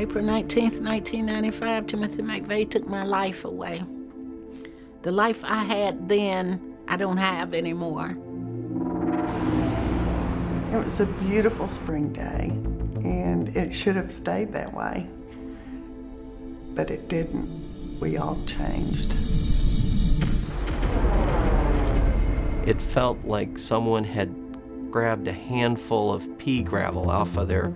April 19th, 1995, Timothy McVeigh took my life away. The life I had then, I don't have anymore. It was a beautiful spring day, and it should have stayed that way, but it didn't. We all changed. It felt like someone had grabbed a handful of pea gravel off of their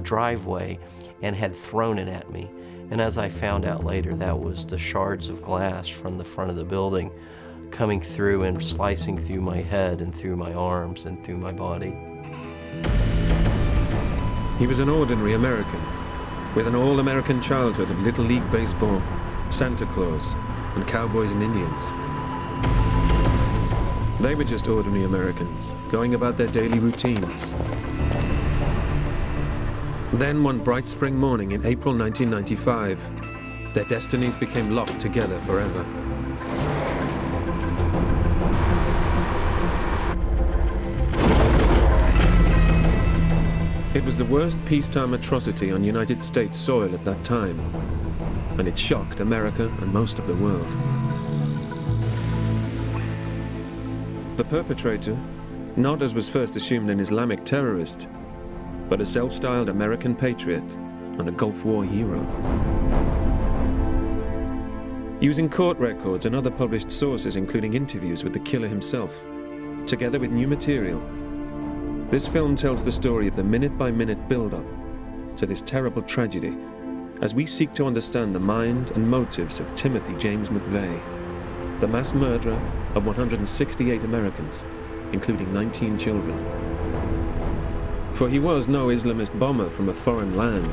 driveway and had thrown it at me. And as I found out later, that was the shards of glass from the front of the building coming through and slicing through my head and through my arms and through my body. He was an ordinary American with an all-American childhood of Little League baseball, Santa Claus, and cowboys and Indians. They were just ordinary Americans, going about their daily routines. Then one bright spring morning in April 1995, their destinies became locked together forever. It was the worst peacetime atrocity on United States soil at that time, and it shocked America and most of the world. The perpetrator, not as was first assumed an Islamic terrorist, but a self-styled American patriot and a Gulf War hero. Using court records and other published sources, including interviews with the killer himself, together with new material, this film tells the story of the minute-by-minute build-up to this terrible tragedy as we seek to understand the mind and motives of Timothy James McVeigh, the mass murderer of 168 Americans, including 19 children. For he was no Islamist bomber from a foreign land,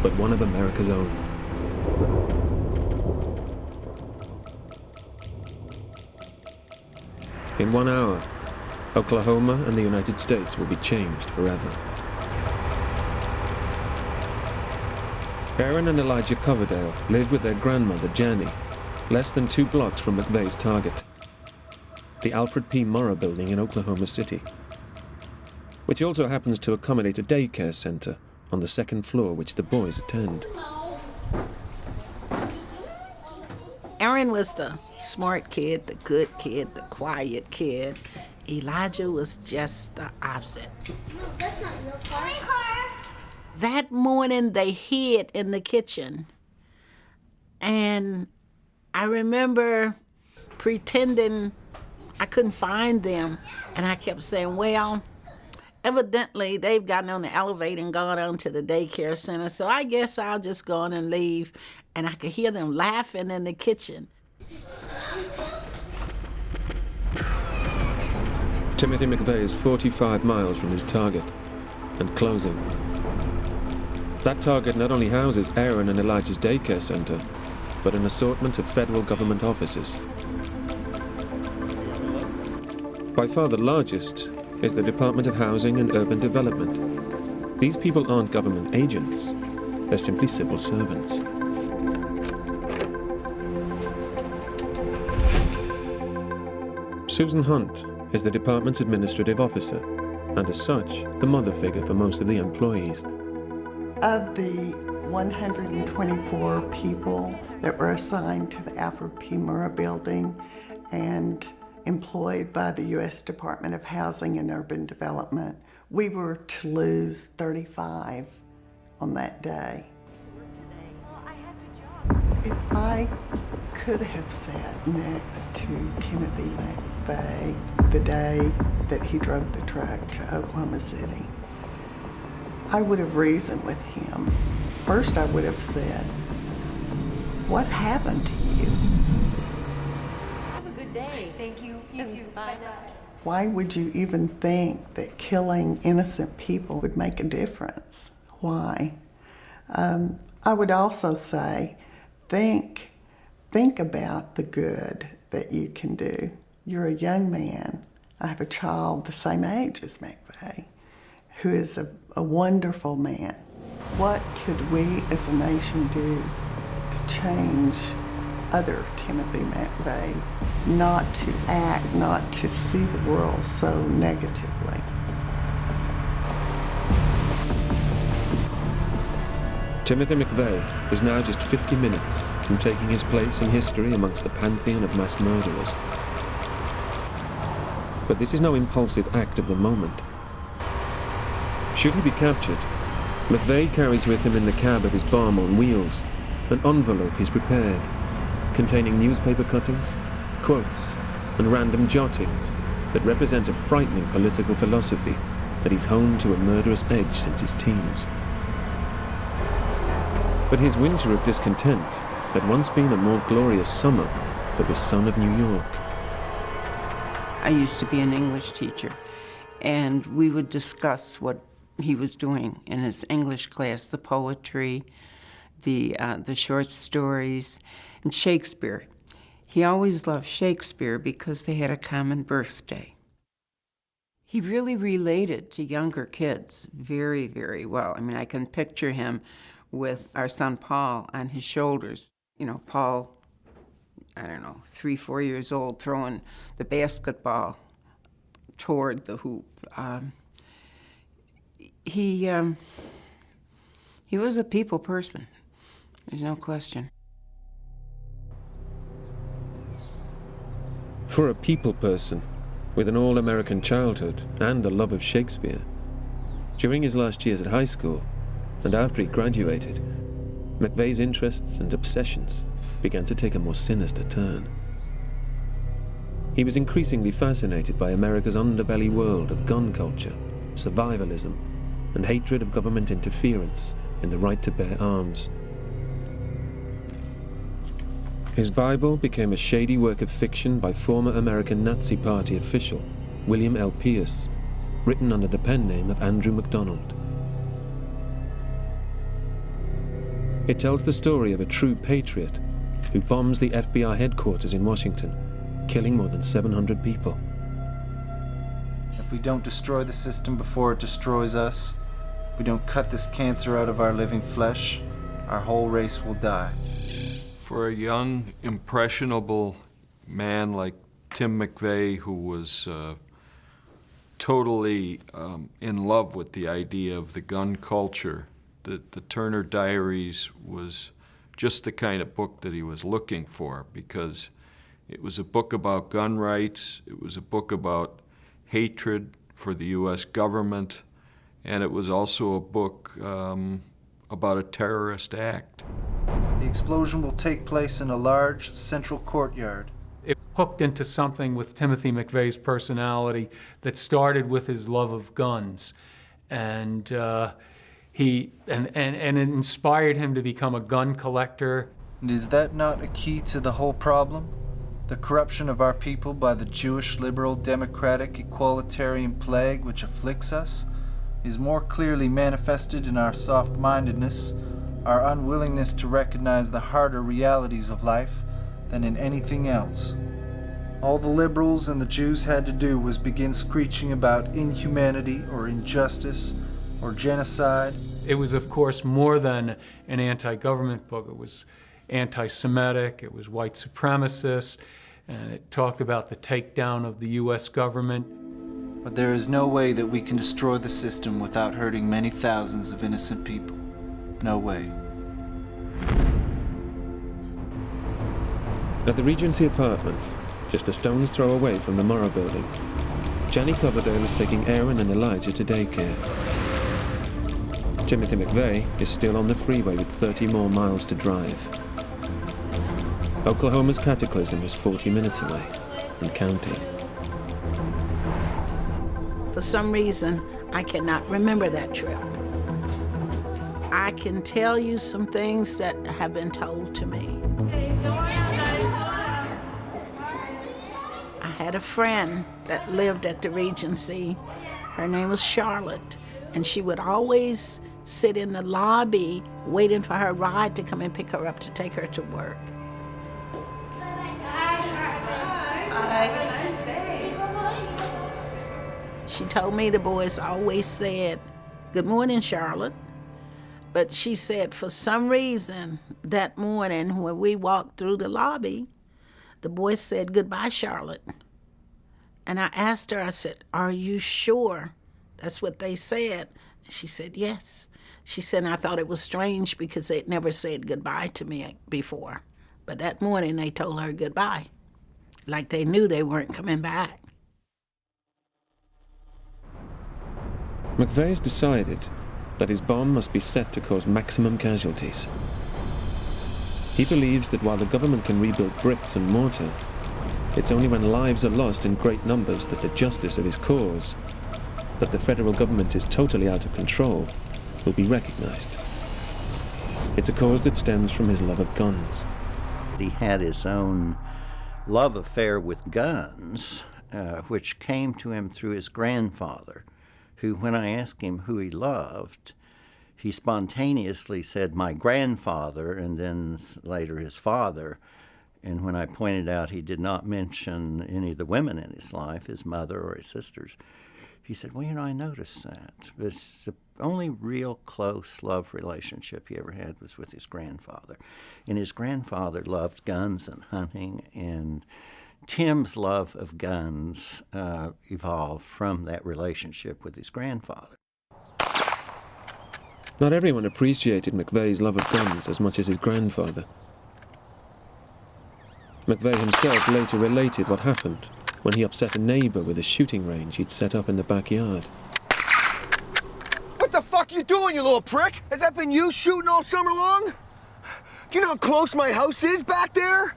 but one of America's own. In 1 hour, Oklahoma and the United States will be changed forever. Aaron and Elijah Coverdale lived with their grandmother, Jenny, less than 2 blocks from McVeigh's target, the Alfred P. Murrah building in Oklahoma City, which also happens to accommodate a daycare center on the 2nd floor which the boys attend. Aaron was the smart kid, the good kid, the quiet kid. Elijah was just the opposite. No, that's not your car. That morning they hid in the kitchen. And I remember pretending I couldn't find them. And I kept saying, well, evidently they've gotten on the elevator and gone on to the daycare center, so I guess I'll just go on and leave. And I could hear them laughing in the kitchen. Timothy McVeigh is 45 miles from his target, and closing. That target not only houses Aaron and Elijah's daycare center, but an assortment of federal government offices. By far the largest is the Department of Housing and Urban Development. These people aren't government agents, they're simply civil servants. Susan Hunt is the department's administrative officer, and as such, the mother figure for most of the employees. Of the 124 people that were assigned to the Alfred P. Murrah building and employed by the U.S. Department of Housing and Urban Development, we were to lose 35 on that day. If I could have sat next to Timothy McVeigh the day that he drove the truck to Oklahoma City, I would have reasoned with him. First, I would have said, what happened to you? Have a good day. Thank you. You too. Bye now. Why would you even think that killing innocent people would make a difference? Why? I would also say, think about the good that you can do. You're a young man. I have a child the same age as McVeigh, who is a wonderful man. What could we as a nation do to change other Timothy McVeighs, not to act, not to see the world so negatively? Timothy McVeigh was now just 50 minutes from taking his place in history amongst the pantheon of mass murderers. But this is no impulsive act of the moment. Should he be captured, McVeigh carries with him in the cab of his bomb on wheels an envelope he's prepared, containing newspaper cuttings, quotes, and random jottings that represent a frightening political philosophy that he's honed to a murderous edge since his teens. But his winter of discontent had once been a more glorious summer for the son of New York. I used to be an English teacher, and we would discuss what he was doing in his English class, the poetry, the short stories, and Shakespeare. He always loved Shakespeare because they had a common birthday. He really related to younger kids very, very well. I mean, I can picture him with our son Paul on his shoulders. You know, Paul, I don't know, 3, 4 years old, throwing the basketball toward the hoop. He was a people person. There's no question. For a people person, with an all-American childhood and a love of Shakespeare, during his last years at high school, and after he graduated, McVeigh's interests and obsessions began to take a more sinister turn. He was increasingly fascinated by America's underbelly world of gun culture, survivalism, and hatred of government interference in the right to bear arms. His Bible became a shady work of fiction by former American Nazi Party official William L. Pierce, written under the pen name of Andrew MacDonald. It tells the story of a true patriot who bombs the FBI headquarters in Washington, killing more than 700 people. If we don't destroy the system before it destroys us, if we don't cut this cancer out of our living flesh, our whole race will die. For a young, impressionable man like Tim McVeigh, who was totally in love with the idea of the gun culture, the Turner Diaries was just the kind of book that he was looking for, because it was a book about gun rights, it was a book about hatred for the U.S. government, and it was also a book about a terrorist act. The explosion will take place in a large central courtyard. It hooked into something with Timothy McVeigh's personality that started with his love of guns, and it inspired him to become a gun collector. And is that not a key to the whole problem? The corruption of our people by the Jewish, liberal, democratic, equalitarian plague which afflicts us is more clearly manifested in our soft-mindedness, our unwillingness to recognize the harder realities of life, than in anything else. All the liberals and the Jews had to do was begin screeching about inhumanity or injustice or genocide. It was, of course, more than an anti-government book. It was anti-Semitic, it was white supremacist, and it talked about the takedown of the U.S. government. But there is no way that we can destroy the system without hurting many thousands of innocent people. No way. At the Regency Apartments, just a stone's throw away from the Morrow Building, Jenny Coverdale is taking Aaron and Elijah to daycare. Timothy McVeigh is still on the freeway with 30 more miles to drive. Oklahoma's cataclysm is 40 minutes away and counting. For some reason, I cannot remember that trip. I can tell you some things that have been told to me. I had a friend that lived at the Regency. Her name was Charlotte, and she would always sit in the lobby waiting for her ride to come and pick her up to take her to work. She told me the boys always said, "Good morning, Charlotte." But she said for some reason that morning when we walked through the lobby, the boys said, "Goodbye, Charlotte." And I asked her, I said, "Are you sure that's what they said?" She said, yes. She said, I thought it was strange because they'd never said goodbye to me before. But that morning they told her goodbye, like they knew they weren't coming back. McVeigh's decided that his bomb must be set to cause maximum casualties. He believes that while the government can rebuild bricks and mortar, it's only when lives are lost in great numbers that the justice of his cause, that the federal government is totally out of control, will be recognized. It's a cause that stems from his love of guns. He had his own love affair with guns, which came to him through his grandfather, who, when I asked him who he loved, he spontaneously said, my grandfather, and then later his father. And when I pointed out he did not mention any of the women in his life, his mother or his sisters, he said, well, I noticed that. But it's the only real close love relationship he ever had was with his grandfather. And his grandfather loved guns and hunting, and Tim's love of guns evolved from that relationship with his grandfather. Not everyone appreciated McVeigh's love of guns as much as his grandfather. McVeigh himself later related what happened when he upset a neighbor with a shooting range he'd set up in the backyard. What the fuck you doing, you little prick? Has that been you shooting all summer long? Do you know how close my house is back there?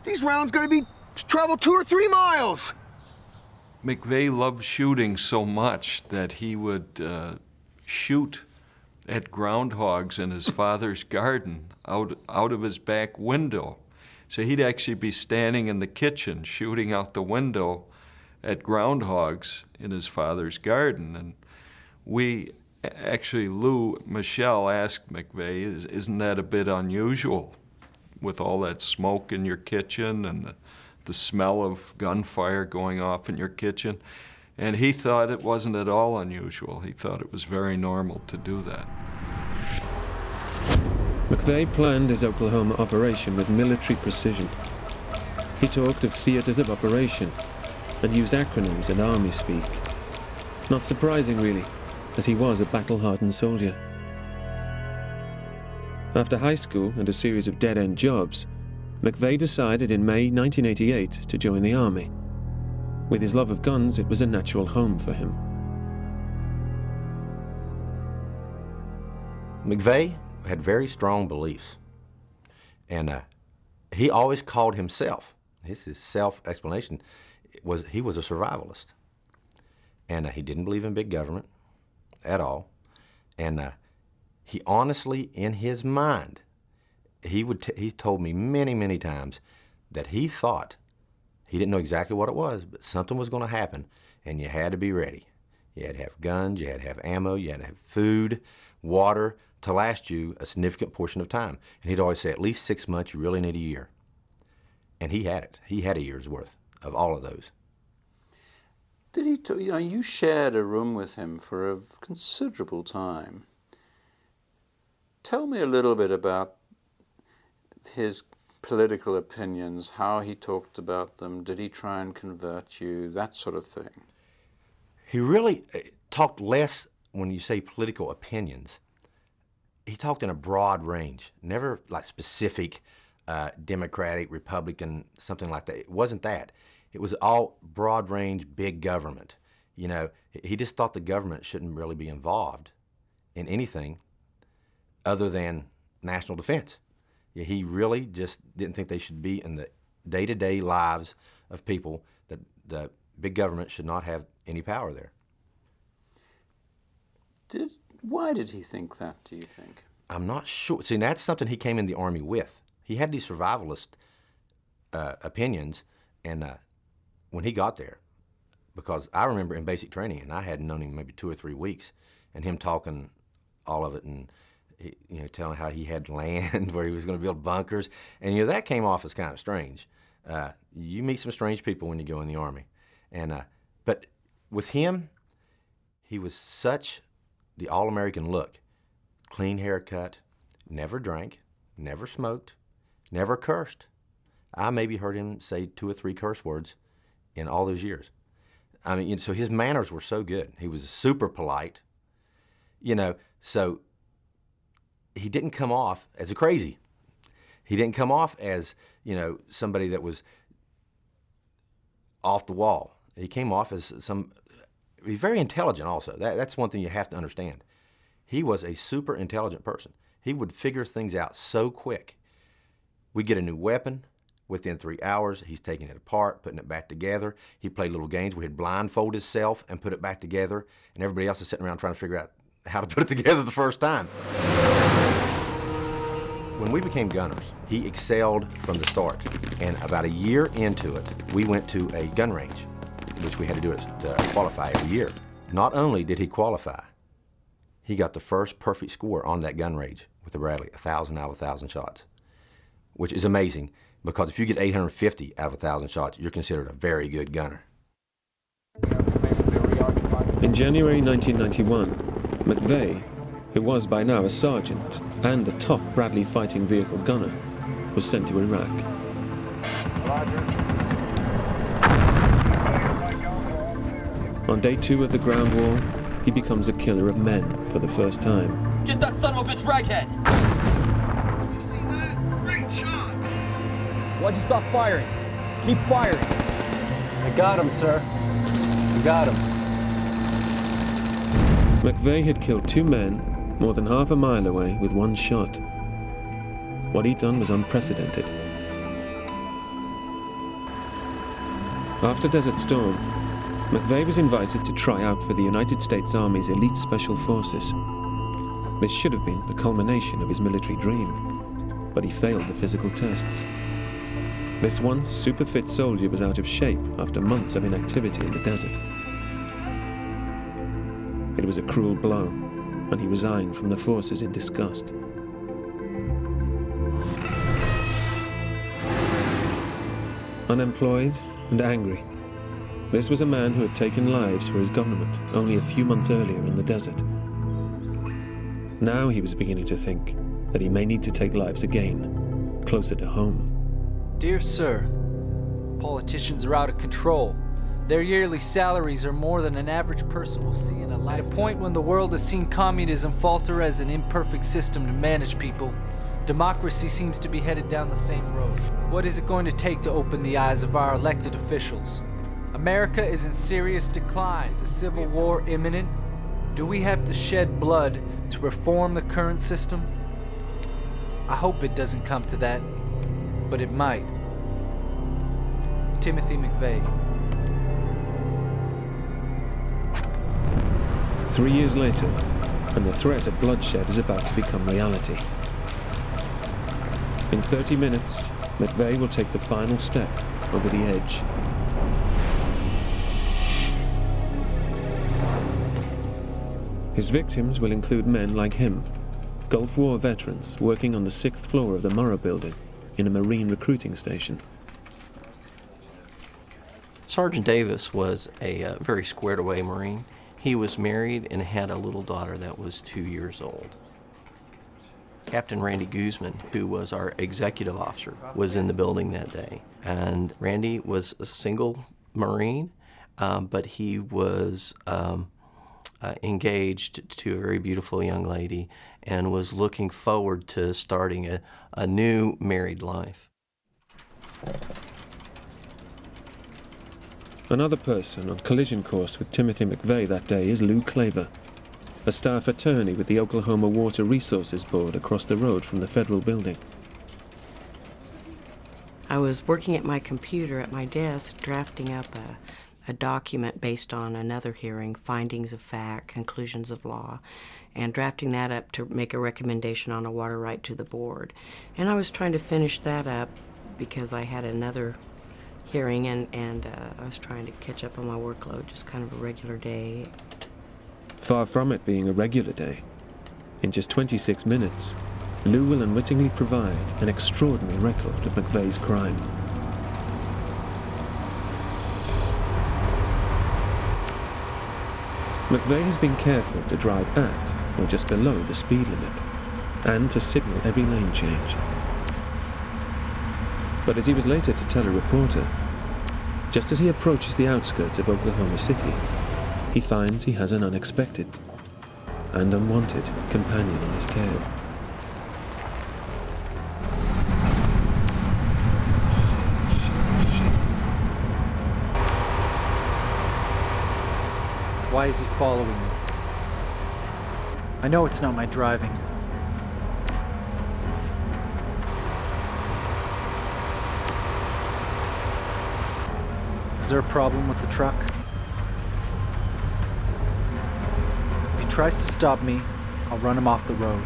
These rounds gonna be travel 2 or 3 miles. McVeigh loved shooting so much that he would shoot at groundhogs in his father's garden out of his back window. So he'd actually be standing in the kitchen shooting out the window at groundhogs in his father's garden. And we actually, Michelle asked McVeigh, isn't that a bit unusual with all that smoke in your kitchen and the smell of gunfire going off in your kitchen? And he thought it wasn't at all unusual. He thought it was very normal to do that. McVeigh planned his Oklahoma operation with military precision. He talked of theaters of operation and used acronyms and army speak. Not surprising, really, as he was a battle-hardened soldier. After high school and a series of dead-end jobs, McVeigh decided in May 1988 to join the army. With his love of guns, it was a natural home for him. McVeigh had very strong beliefs, and he always called himself, his self-explanation was he was a survivalist, and he didn't believe in big government at all, and he honestly, in his mind, he told me many times that he thought, he didn't know exactly what it was, but something was going to happen, and you had to be ready. You had to have guns, you had to have ammo, you had to have food, water, to last you a significant portion of time. And he'd always say, at least 6 months, you really need a year. And he had it. He had a year's worth of all of those. Did he, you shared a room with him for a considerable time. Tell me a little bit about his political opinions, how he talked about them, did he try and convert you, that sort of thing. He really talked less, when you say political opinions, he talked in a broad range, never like specific Democratic, Republican, something like that. It wasn't that. It was all broad range, big government. He just thought the government shouldn't really be involved in anything other than national defense. He really just didn't think they should be in the day-to-day lives of people, that the big government should not have any power there. Why did he think that, do you think? I'm not sure. See, that's something he came in the Army with. He had these survivalist opinions, and when he got there, because I remember in basic training, and I hadn't known him maybe 2 or 3 weeks, and him talking all of it, and telling how he had land where he was going to build bunkers, and that came off as kind of strange. You meet some strange people when you go in the Army, and but with him, he was such the all-American look, clean haircut, never drank, never smoked, never cursed. I maybe heard him say 2 or 3 curse words in all those years. I mean, so his manners were so good. He was super polite, You know, so he didn't come off as a crazy. He didn't come off as, you know, somebody that was off the wall. He came off as he's very intelligent also. That's one thing you have to understand. He was a super intelligent person. He would figure things out so quick. We'd get a new weapon. Within 3 hours, he's taking it apart, putting it back together. He played little games where he'd blindfold himself and put it back together, and everybody else is sitting around trying to figure out how to put it together the first time. When we became gunners, he excelled from the start. And about a year into it, we went to a gun range, which we had to do it to qualify every year. Not only did he qualify, he got the first perfect score on that gun range with the Bradley, 1,000 out of 1,000 shots, which is amazing because if you get 850 out of 1,000 shots, you're considered a very good gunner. In January 1991, McVeigh, who was by now a sergeant and a top Bradley fighting vehicle gunner, was sent to Iraq. On day 2 of the ground war, he becomes a killer of men for the first time. Get that son of a bitch raghead! Did you see that? Great shot! Why'd you stop firing? Keep firing! I got him, sir. You got him. McVeigh had killed 2 men more than half a mile away with 1 shot. What he'd done was unprecedented. After Desert Storm, McVeigh was invited to try out for the United States Army's elite special forces. This should have been the culmination of his military dream, but he failed the physical tests. This once super fit soldier was out of shape after months of inactivity in the desert. It was a cruel blow, and he resigned from the forces in disgust. Unemployed and angry, this was a man who had taken lives for his government only a few months earlier in the desert. Now he was beginning to think that he may need to take lives again, closer to home. Dear sir, politicians are out of control. Their yearly salaries are more than an average person will see in a lifetime. At a point when the world has seen communism falter as an imperfect system to manage people, democracy seems to be headed down the same road. What is it going to take to open the eyes of our elected officials? America is in serious decline. Is a civil war imminent? Do we have to shed blood to reform the current system? I hope it doesn't come to that, but it might. Timothy McVeigh. 3 years later, and the threat of bloodshed is about to become reality. In 30 minutes, McVeigh will take the final step over the edge. His victims will include men like him, Gulf War veterans working on the 6th floor of the Morrow building in a Marine recruiting station. Sergeant Davis was a very squared-away Marine. He was married and had a little daughter that was 2 years old. Captain Randy Guzman, who was our executive officer, was in the building that day. And Randy was a single Marine, but he was engaged to a very beautiful young lady and was looking forward to starting a new married life. Another person on collision course with Timothy McVeigh that day is Lou Claver, a staff attorney with the Oklahoma Water Resources Board across the road from the federal building. I was working at my computer at my desk drafting up a document based on another hearing, findings of fact, conclusions of law, and drafting that up to make a recommendation on a water right to the board. And I was trying to finish that up because I had another hearing and I was trying to catch up on my workload, just kind of a regular day. Far from it being a regular day, in just 26 minutes, Lou will unwittingly provide an extraordinary record of McVeigh's crime. McVeigh has been careful to drive at or just below the speed limit, and to signal every lane change. But as he was later to tell a reporter, just as he approaches the outskirts of Oklahoma City, he finds he has an unexpected and unwanted companion on his tail. Why is he following me? I know it's not my driving. Is there a problem with the truck? If he tries to stop me, I'll run him off the road.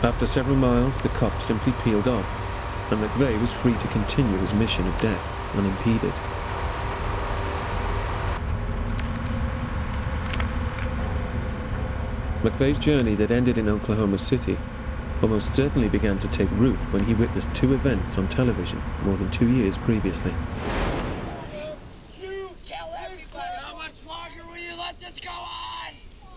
After several miles, the cop simply peeled off, and McVeigh was free to continue his mission of death unimpeded. McVeigh's journey that ended in Oklahoma City almost certainly began to take root when he witnessed two events on television more than 2 years previously. You tell everybody how much longer will you let this go on?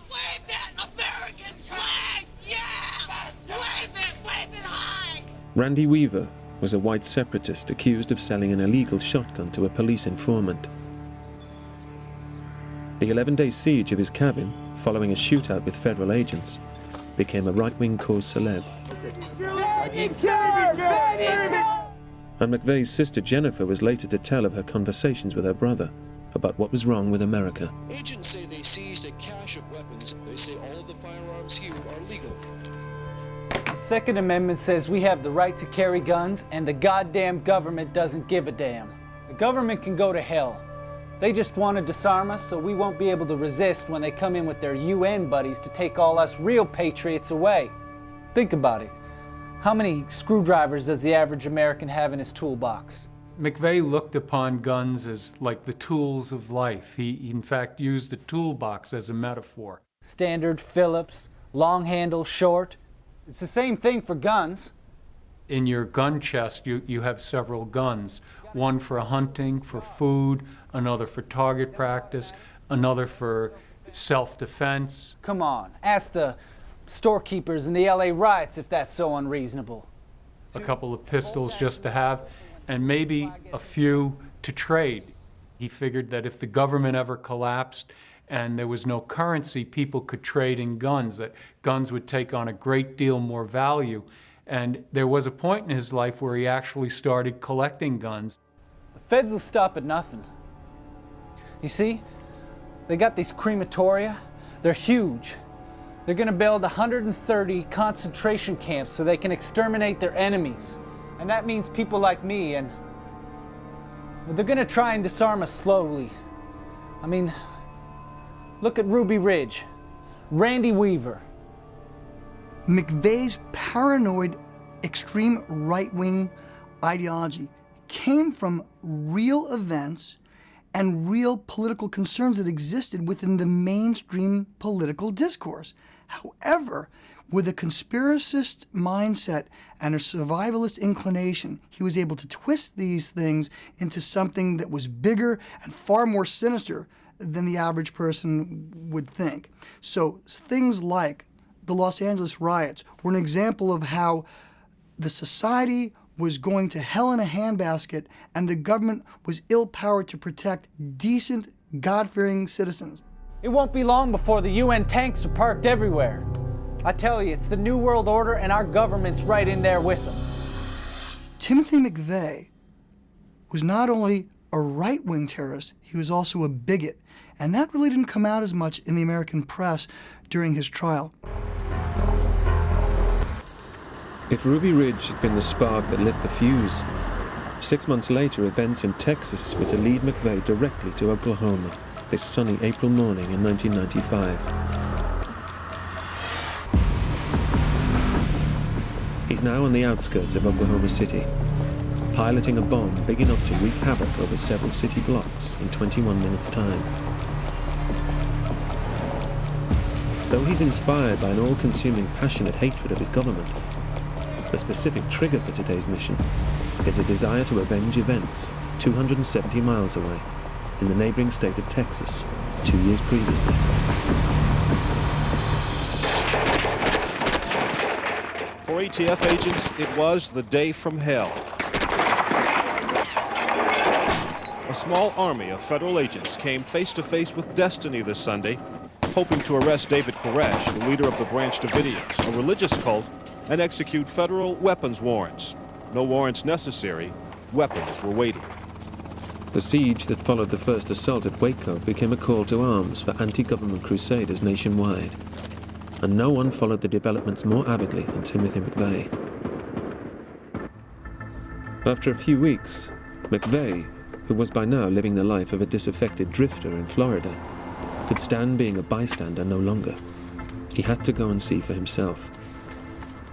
Wave that American flag! Yeah! Wave it high! Randy Weaver was a white separatist accused of selling an illegal shotgun to a police informant. The 11-day siege of his cabin, following a shootout with federal agents, became a right-wing cause celeb. And McVeigh's sister Jennifer was later to tell of her conversations with her brother about what was wrong with America. Agents say they seized a cache of weapons. They say all of the firearms here are legal. The Second Amendment says we have the right to carry guns, and the goddamn government doesn't give a damn. The government can go to hell. They just want to disarm us so we won't be able to resist when they come in with their UN buddies to take all us real patriots away. Think about it. How many screwdrivers does the average American have in his toolbox? McVeigh looked upon guns as like the tools of life. He in fact used the toolbox as a metaphor. Standard, Phillips, long handle, short. It's the same thing for guns. In your gun chest, you have several guns. One for hunting, for food, another for target practice, another for self-defense. Come on, ask the storekeepers in the LA riots if that's so unreasonable. A couple of pistols just to have, and maybe a few to trade. He figured that if the government ever collapsed and there was no currency, people could trade in guns, that guns would take on a great deal more value. And there was a point in his life where he actually started collecting guns. The feds will stop at nothing. You see, they got these crematoria. They're huge. They're gonna build 130 concentration camps so they can exterminate their enemies. And that means people like me, and they're gonna try and disarm us slowly. I mean, look at Ruby Ridge, Randy Weaver. McVeigh's paranoid, extreme right-wing ideology came from real events and real political concerns that existed within the mainstream political discourse. However, with a conspiracist mindset and a survivalist inclination, he was able to twist these things into something that was bigger and far more sinister than the average person would think. So things like the Los Angeles riots were an example of how the society was going to hell in a handbasket and the government was ill-powered to protect decent, God-fearing citizens. It won't be long before the UN tanks are parked everywhere. I tell you, it's the New World Order and our government's right in there with them. Timothy McVeigh was not only a right-wing terrorist, he was also a bigot. And that really didn't come out as much in the American press during his trial. If Ruby Ridge had been the spark that lit the fuse, 6 months later events in Texas were to lead McVeigh directly to Oklahoma this sunny April morning in 1995. He's now on the outskirts of Oklahoma City, piloting a bomb big enough to wreak havoc over several city blocks in 21 minutes' time. Though he's inspired by an all-consuming passionate hatred of his government, the specific trigger for today's mission is a desire to avenge events 270 miles away in the neighboring state of Texas 2 years previously. For ATF agents, it was the day from hell. A small army of federal agents came face-to-face with destiny this Sunday, hoping to arrest David Koresh, the leader of the Branch Davidians, a religious cult, and execute federal weapons warrants. No warrants necessary, weapons were waiting. The siege that followed the first assault at Waco became a call to arms for anti-government crusaders nationwide. And no one followed the developments more avidly than Timothy McVeigh. After a few weeks, McVeigh, who was by now living the life of a disaffected drifter in Florida, could stand being a bystander no longer. He had to go and see for himself.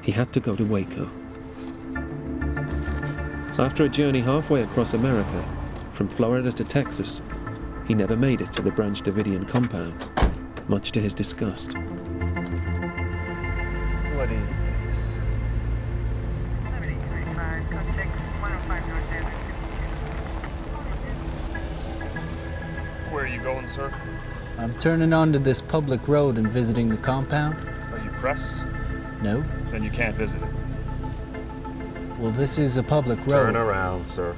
He had to go to Waco. After a journey halfway across America, from Florida to Texas, he never made it to the Branch Davidian compound, much to his disgust. What is this? Where are you going, sir? I'm turning onto this public road and visiting the compound. Are you press? No. Then you can't visit it. Well, this is a public road. Turn around, sir.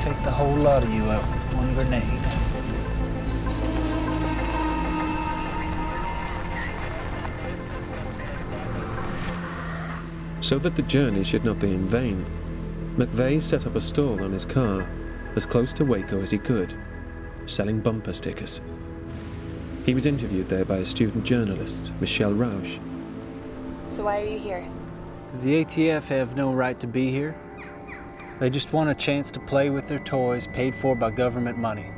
Take the whole lot of you out with one grenade. So that the journey should not be in vain, McVeigh set up a stall on his car as close to Waco as he could, selling bumper stickers. He was interviewed there by a student journalist, Michelle Rausch. So why are you here? The ATF have no right to be here. They just want a chance to play with their toys paid for by government money.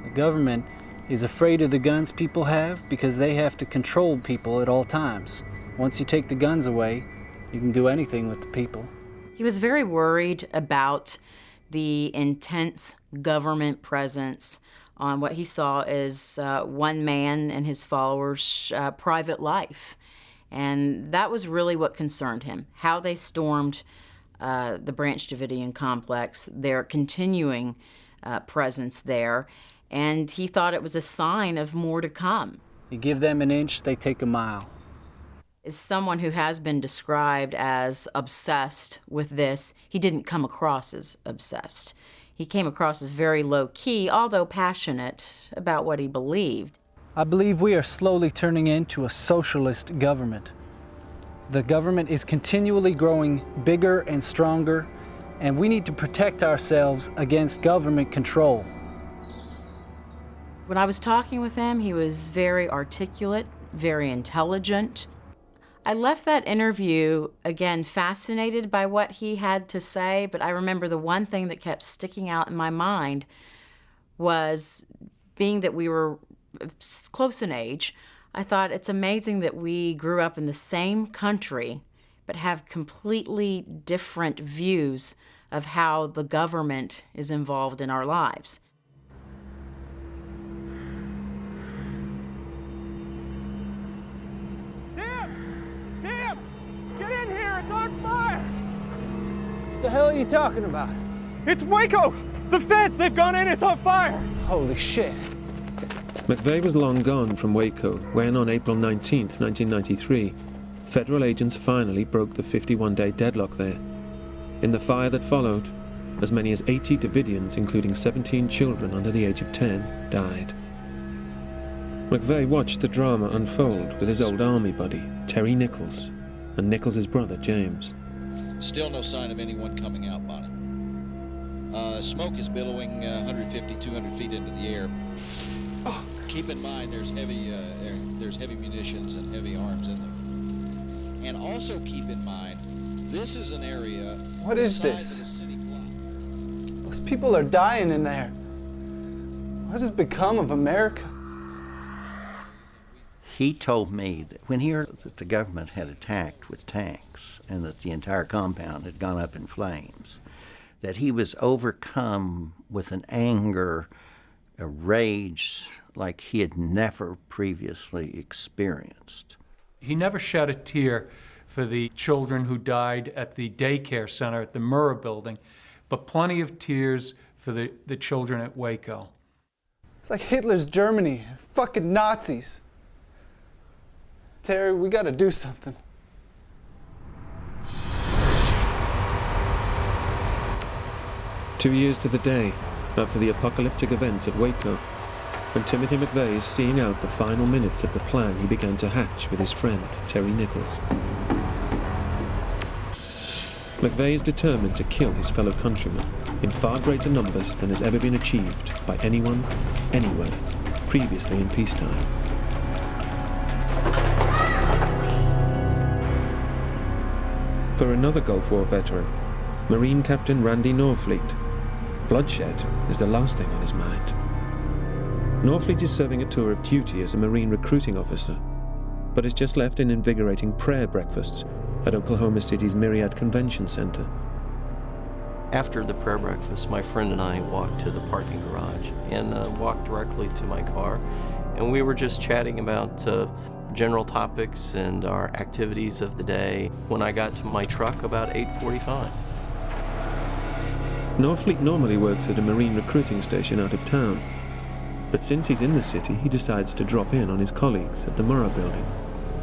The government is afraid of the guns people have because they have to control people at all times. Once you take the guns away, you can do anything with the people. He was very worried about the intense government presence on what he saw as one man and his followers' private life. And that was really what concerned him, how they stormed the Branch Davidian complex, their continuing presence there, and he thought it was a sign of more to come. You give them an inch, they take a mile. As someone who has been described as obsessed with this, he didn't come across as obsessed. He came across as very low-key, although passionate about what he believed. I believe we are slowly turning into a socialist government. The government is continually growing bigger and stronger, and we need to protect ourselves against government control. When I was talking with him, he was very articulate, very intelligent. I left that interview, again, fascinated by what he had to say, but I remember the one thing that kept sticking out in my mind was, being that we were close in age, I thought it's amazing that we grew up in the same country but have completely different views of how the government is involved in our lives. Tim! Get in here! It's on fire! What the hell are you talking about? It's Waco! The feds! They've gone in! It's on fire! Holy shit. McVeigh was long gone from Waco when, on April 19, 1993, federal agents finally broke the 51-day deadlock there. In the fire that followed, as many as 80 Davidians, including 17 children under the age of 10, died. McVeigh watched the drama unfold with his old army buddy, Terry Nichols, and Nichols' brother, James. Still no sign of anyone coming out, Bonnie. Smoke is billowing 150, 200 feet into the air. Keep in mind there's heavy munitions and heavy arms in there. And also keep in mind, this is an area... What is this? Those people are dying in there. What has become of America? He told me that when he heard that the government had attacked with tanks and that the entire compound had gone up in flames, that he was overcome with an anger, a rage like he had never previously experienced. He never shed a tear for the children who died at the daycare center at the Murrah building, but plenty of tears for the children at Waco. It's like Hitler's Germany. Fucking Nazis. Terry, we gotta do something. Two years to the day after the apocalyptic events at Waco, when Timothy McVeigh is seeing out the final minutes of the plan he began to hatch with his friend, Terry Nichols. McVeigh is determined to kill his fellow countrymen in far greater numbers than has ever been achieved by anyone, anywhere, previously in peacetime. For another Gulf War veteran, Marine Captain Randy Norfleet, bloodshed is the last thing on his mind. Norfleet is serving a tour of duty as a Marine recruiting officer, but has just left an invigorating prayer breakfast at Oklahoma City's Myriad Convention Center. After the prayer breakfast, my friend and I walked to the parking garage and walked directly to my car, and we were just chatting about general topics and our activities of the day when I got to my truck about 8:45. Norfleet normally works at a Marine recruiting station out of town, but since he's in the city, he decides to drop in on his colleagues at the Murrah building,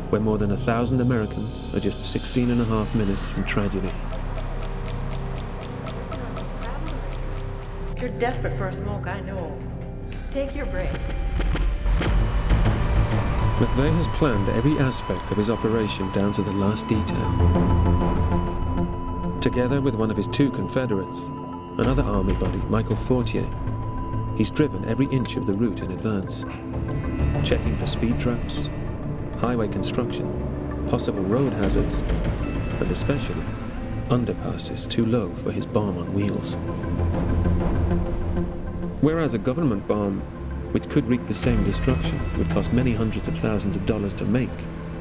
where more than 1,000 Americans are just 16.5 minutes from tragedy. You're desperate for a smoke, I know. Take your break. McVeigh has planned every aspect of his operation down to the last detail. Together with one of his two Confederates, another Army buddy, Michael Fortier, he's driven every inch of the route in advance, checking for speed traps, highway construction, possible road hazards, and especially underpasses too low for his bomb on wheels. Whereas a government bomb, which could wreak the same destruction, would cost many hundreds of thousands of dollars to make,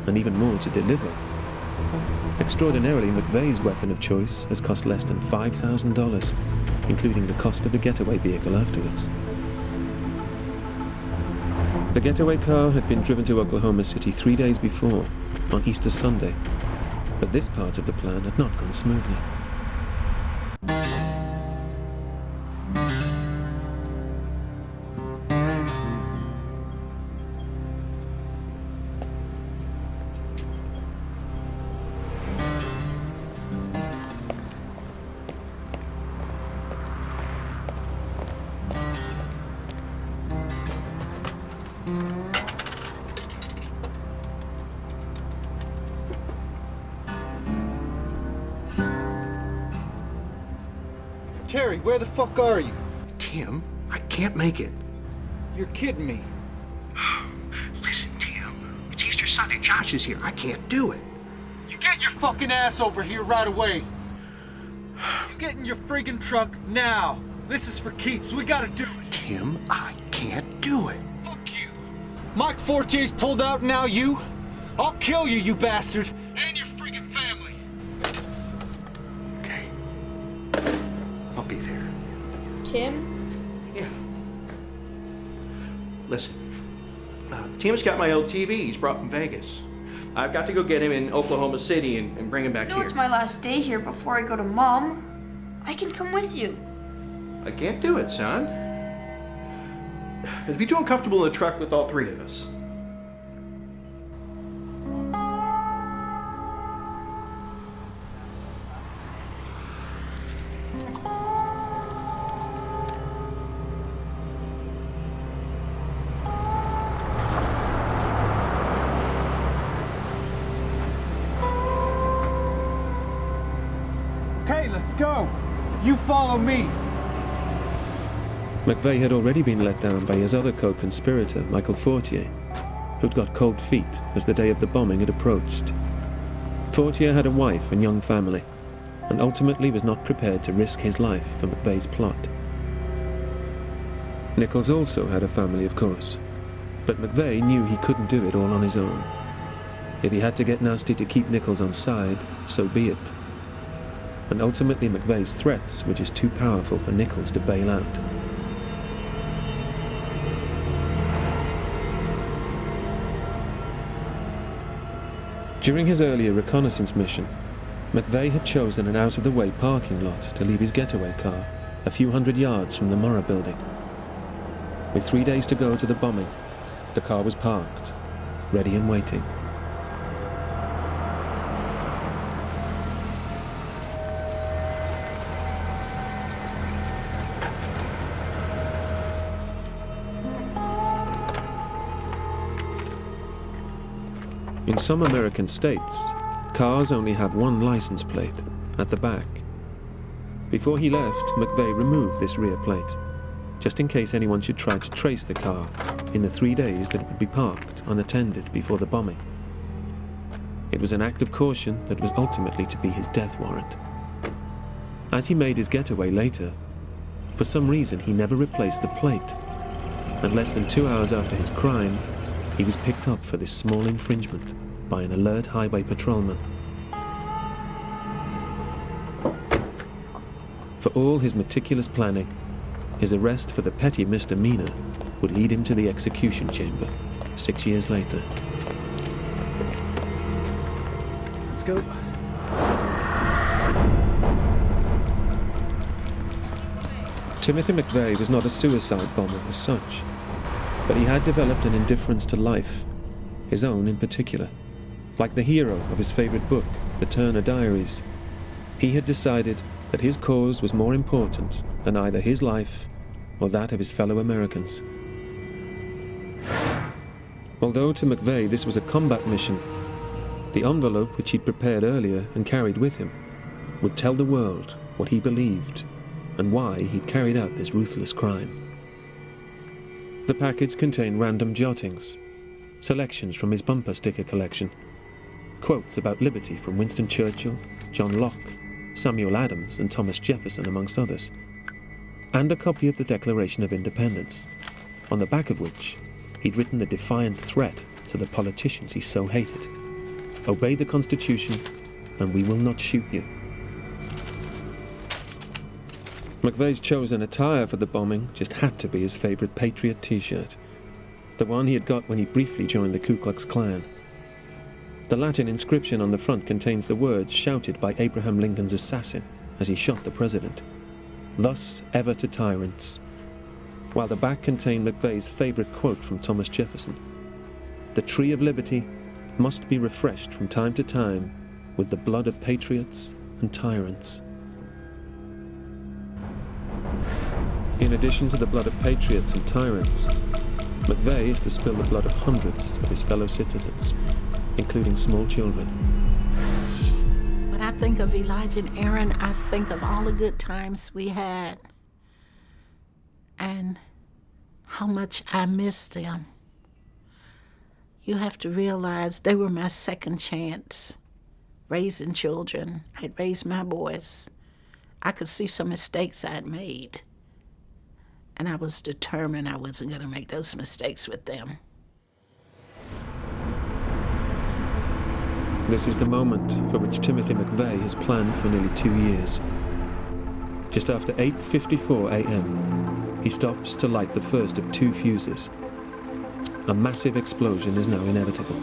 and even more to deliver, extraordinarily, McVeigh's weapon of choice has cost less than $5,000, including the cost of the getaway vehicle afterwards. The getaway car had been driven to Oklahoma City 3 days before, on Easter Sunday, but this part of the plan had not gone smoothly. Terry, where the fuck are you? Tim, I can't make it. You're kidding me. Listen, Tim, it's Easter Sunday. Josh is here. I can't do it. You get your fucking ass over here right away. Get in your friggin' truck now. This is for keeps. We gotta do it. Tim, I can't do it. Fuck you. Mike Fortier's pulled out, now you? I'll kill you, you bastard. And your friggin' family. Okay. I'll be there. Tim? Yeah. Listen, Tim's got my old TV he's brought from Vegas. I've got to go get him in Oklahoma City and bring him back No, here. it's my last day here before I go to Mom. I can come with you. I can't do it, son. It'd be too uncomfortable in the truck with all three of us. Okay, let's go. You follow me. McVeigh had already been let down by his other co-conspirator, Michael Fortier, who'd got cold feet as the day of the bombing had approached. Fortier had a wife and young family, and ultimately was not prepared to risk his life for McVeigh's plot. Nichols also had a family, of course, but McVeigh knew he couldn't do it all on his own. If he had to get nasty to keep Nichols on side, so be it. And ultimately McVeigh's threats were just too powerful for Nichols to bail out. During his earlier reconnaissance mission, McVeigh had chosen an out-of-the-way parking lot to leave his getaway car, a few hundred yards from the Murrah building. With 3 days to go to the bombing, the car was parked, ready and waiting. In some American states, cars only have one license plate, at the back. Before he left, McVeigh removed this rear plate, just in case anyone should try to trace the car in the 3 days that it would be parked unattended before the bombing. It was an act of caution that was ultimately to be his death warrant. As he made his getaway later, for some reason he never replaced the plate, and less than 2 hours after his crime, he was picked up for this small infringement by an alert highway patrolman. For all his meticulous planning, his arrest for the petty misdemeanor would lead him to the execution chamber 6 years later. Let's go. Timothy McVeigh was not a suicide bomber as such, but he had developed an indifference to life, his own in particular. Like the hero of his favorite book, The Turner Diaries, he had decided that his cause was more important than either his life or that of his fellow Americans. Although to McVeigh this was a combat mission, the envelope which he'd prepared earlier and carried with him would tell the world what he believed and why he'd carried out this ruthless crime. The package contained random jottings, selections from his bumper sticker collection, quotes about liberty from Winston Churchill, John Locke, Samuel Adams and Thomas Jefferson, amongst others, and a copy of the Declaration of Independence, on the back of which he'd written the defiant threat to the politicians he so hated: "Obey the Constitution, and we will not shoot you." McVeigh's chosen attire for the bombing just had to be his favorite Patriot t-shirt, the one he had got when he briefly joined the Ku Klux Klan. The Latin inscription on the front contains the words shouted by Abraham Lincoln's assassin as he shot the president: "Thus ever to tyrants," while the back contained McVeigh's favorite quote from Thomas Jefferson: "The tree of liberty must be refreshed from time to time with the blood of patriots and tyrants." In addition to the blood of patriots and tyrants, McVeigh is to spill the blood of hundreds of his fellow citizens, including small children. When I think of Elijah and Aaron, I think of all the good times we had and how much I miss them. You have to realize they were my second chance raising children. I'd raised my boys. I could see some mistakes I'd made, and I was determined I wasn't going to make those mistakes with them. This is the moment for which Timothy McVeigh has planned for nearly 2 years. Just after 8:54 a.m., he stops to light the first of 2 fuses. A massive explosion is now inevitable.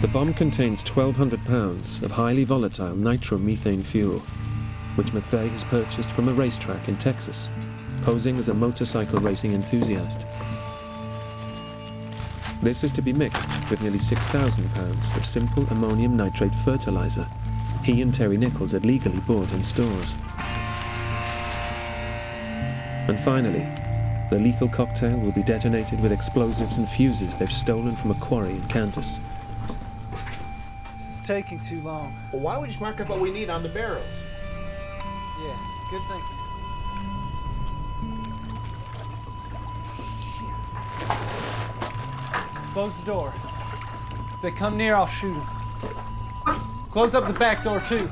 The bomb contains 1,200 pounds of highly volatile nitromethane fuel, which McVeigh has purchased from a racetrack in Texas, posing as a motorcycle racing enthusiast. This is to be mixed with nearly 6,000 pounds of simple ammonium nitrate fertilizer he and Terry Nichols had legally bought in stores. And finally, the lethal cocktail will be detonated with explosives and fuses they've stolen from a quarry in Kansas. This is taking too long. Well, why would you mark up what we need on the barrels? Yeah, good thinking. Close the door. If they come near, I'll shoot them. Close up the back door, too.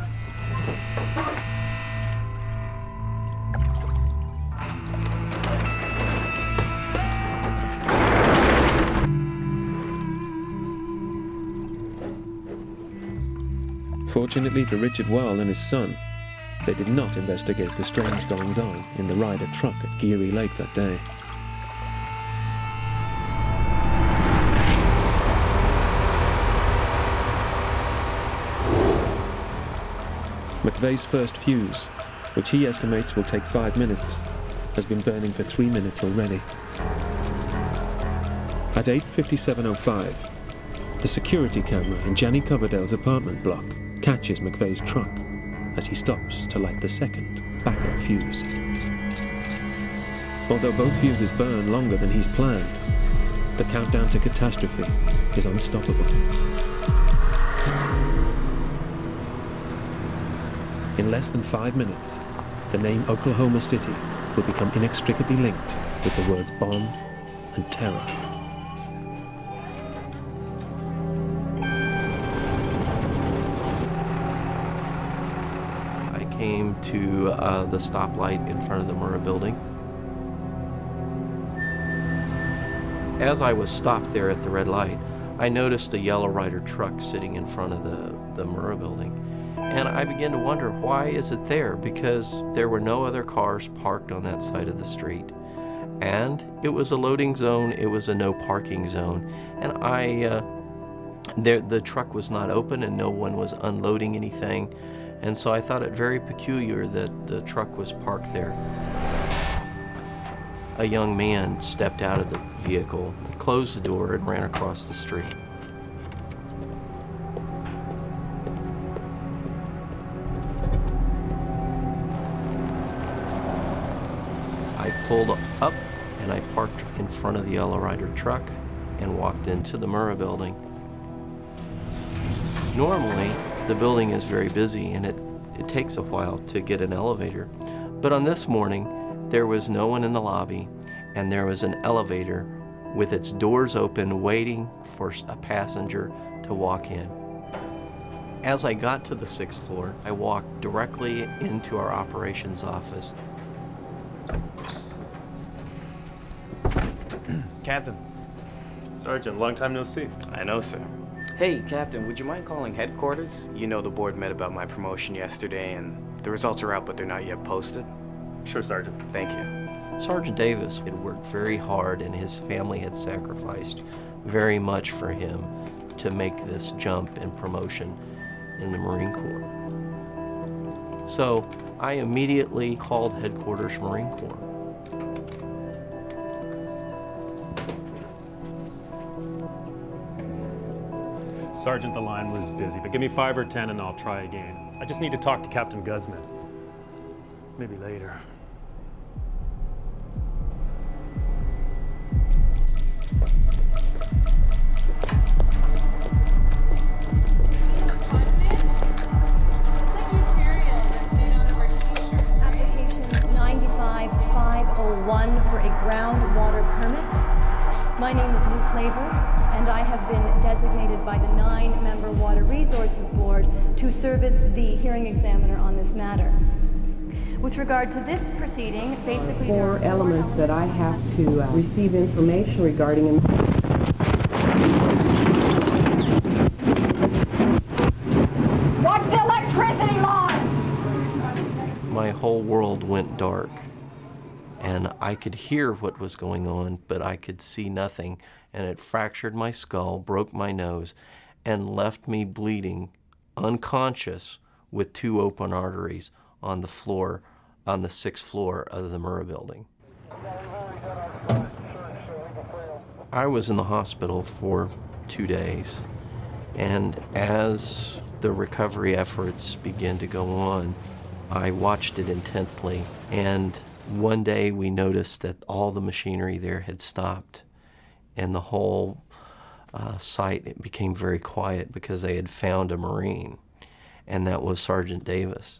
Fortunately for Richard Wall and his son, they did not investigate the strange goings-on in the Ryder truck at Geary Lake that day. McVeigh's first fuse, which he estimates will take 5 minutes, has been burning for 3 minutes already. At 8:57:05, the security camera in Janny Coverdale's apartment block catches McVeigh's truck as he stops to light the second backup fuse. Although both fuses burn longer than he's planned, the countdown to catastrophe is unstoppable. In less than 5 minutes, the name Oklahoma City will become inextricably linked with the words bomb and terror. I came to the stoplight in front of the Murrah building. As I was stopped there at the red light, I noticed a Yellow Rider truck sitting in front of the Murrah building. And I began to wonder, why is it there? Because there were no other cars parked on that side of the street. And it was a loading zone, it was a no parking zone. And the truck was not open and no one was unloading anything. And so I thought it very peculiar that the truck was parked there. A young man stepped out of the vehicle, closed the door, and ran across the street. I pulled up and I parked in front of the Yellow Rider truck and walked into the Murrah building. Normally, the building is very busy and it takes a while to get an elevator. But on this morning, there was no one in the lobby and there was an elevator with its doors open waiting for a passenger to walk in. As I got to the 6th floor, I walked directly into our operations office. Captain. Sergeant, long time no see. I know, sir. Hey, Captain, would you mind calling headquarters? You know the board met about my promotion yesterday, and the results are out, but they're not yet posted. Sure, Sergeant. Thank you. Sergeant Davis had worked very hard, and his family had sacrificed very much for him to make this jump in promotion in the Marine Corps. So I immediately called headquarters Marine Corps. Sergeant, the line was busy, but give me 5 or 10 and I'll try again. I just need to talk to Captain Guzman. Maybe later. For a groundwater permit. My name is Lou Claver, and I have been designated by the 9-member Water Resources Board to serve as the hearing examiner on this matter. With regard to this proceeding, basically there are 4 elements that I have to receive information regarding. What's the electricity line? My whole world went dark. And I could hear what was going on, but I could see nothing. And it fractured my skull, broke my nose, and left me bleeding, unconscious, with 2 open arteries on the floor, on the 6th floor of the Murrah building. I was in the hospital for 2 days. And as the recovery efforts began to go on, I watched it intently. And one day we noticed that all the machinery there had stopped and the whole site became very quiet because they had found a Marine, and that was Sergeant Davis.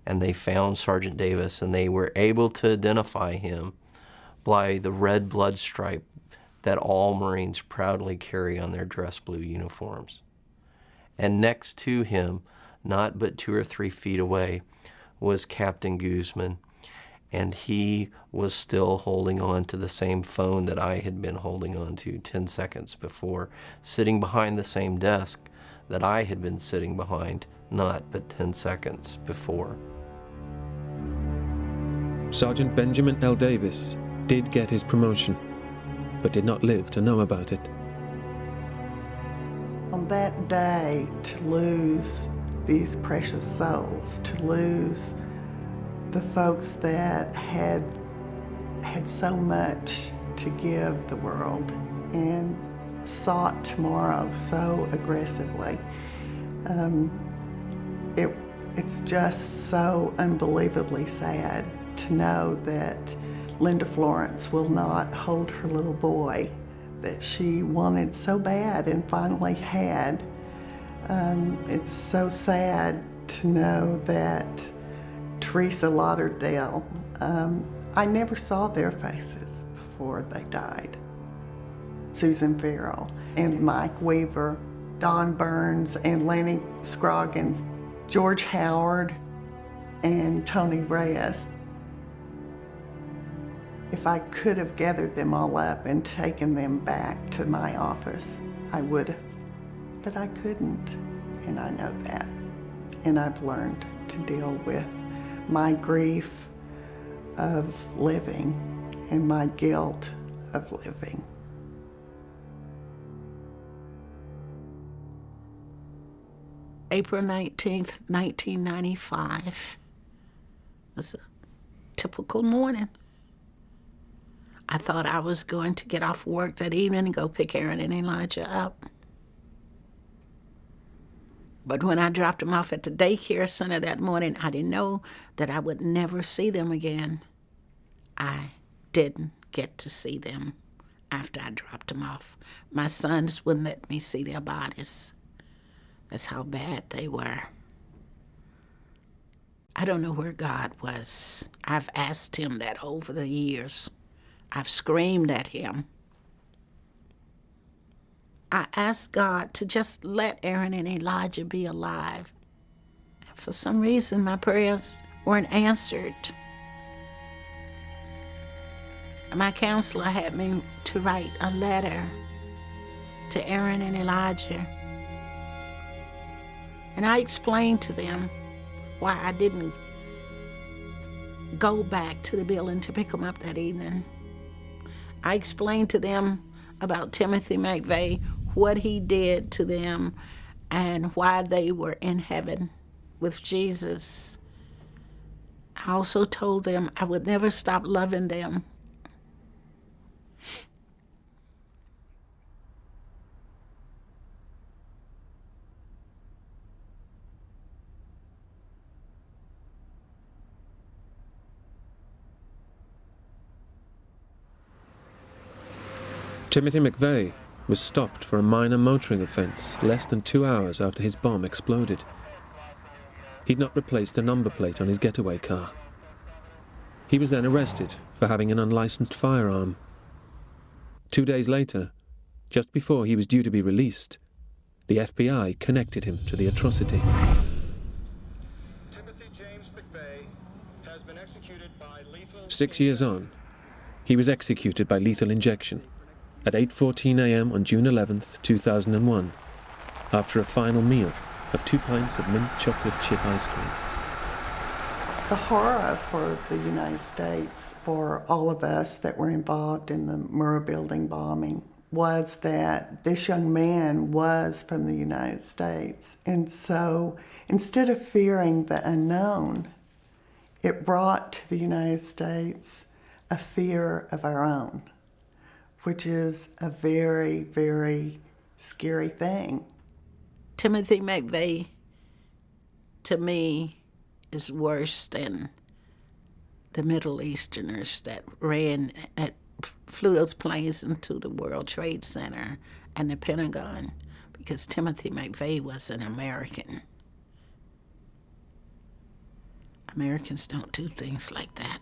And they found Sergeant Davis and they were able to identify him by the red blood stripe that all Marines proudly carry on their dress blue uniforms. And next to him, not but 2 or 3 feet away, was Captain Guzman. And he was still holding on to the same phone that I had been holding on to 10 seconds before, sitting behind the same desk that I had been sitting behind not but 10 seconds before. Sergeant Benjamin L. Davis did get his promotion, but did not live to know about it. On that day, to lose these precious souls, to lose the folks that had so much to give the world and sought tomorrow so aggressively. It's just so unbelievably sad to know that Linda Florence will not hold her little boy that she wanted so bad and finally had. It's so sad to know that Teresa Lauderdale, I never saw their faces before they died. Susan Farrell and Mike Weaver, Don Burns and Lanny Scroggins, George Howard and Tony Reyes. If I could have gathered them all up and taken them back to my office, I would have, but I couldn't, and I know that. And I've learned to deal with my grief of living and my guilt of living. April 19th, 1995 was a typical morning. I thought I was going to get off work that evening and go pick Aaron and Elijah up. But when I dropped them off at the daycare center that morning, I didn't know that I would never see them again. I didn't get to see them after I dropped them off. My sons wouldn't let me see their bodies. That's how bad they were. I don't know where God was. I've asked him that over the years. I've screamed at him. I asked God to just let Aaron and Elijah be alive. For some reason, my prayers weren't answered. My counselor had me to write a letter to Aaron and Elijah. And I explained to them why I didn't go back to the building to pick them up that evening. I explained to them about Timothy McVeigh, what he did to them, and why they were in heaven with Jesus. I also told them I would never stop loving them. Timothy McVeigh was stopped for a minor motoring offence less than 2 hours after his bomb exploded. He'd not replaced the number plate on his getaway car. He was then arrested for having an unlicensed firearm. 2 days later, just before he was due to be released, the FBI connected him to the atrocity. Timothy James McVeigh has been executed by lethal... 6 years on, he was executed by lethal injection at 8:14 a.m. on June 11th, 2001, after a final meal of 2 pints of mint chocolate chip ice cream. The horror for the United States, for all of us that were involved in the Murrah building bombing, was that this young man was from the United States. And so instead of fearing the unknown, it brought to the United States a fear of our own, which is a very, very scary thing. Timothy McVeigh, to me, is worse than the Middle Easterners that flew those planes into the World Trade Center and the Pentagon, because Timothy McVeigh was an American. Americans don't do things like that.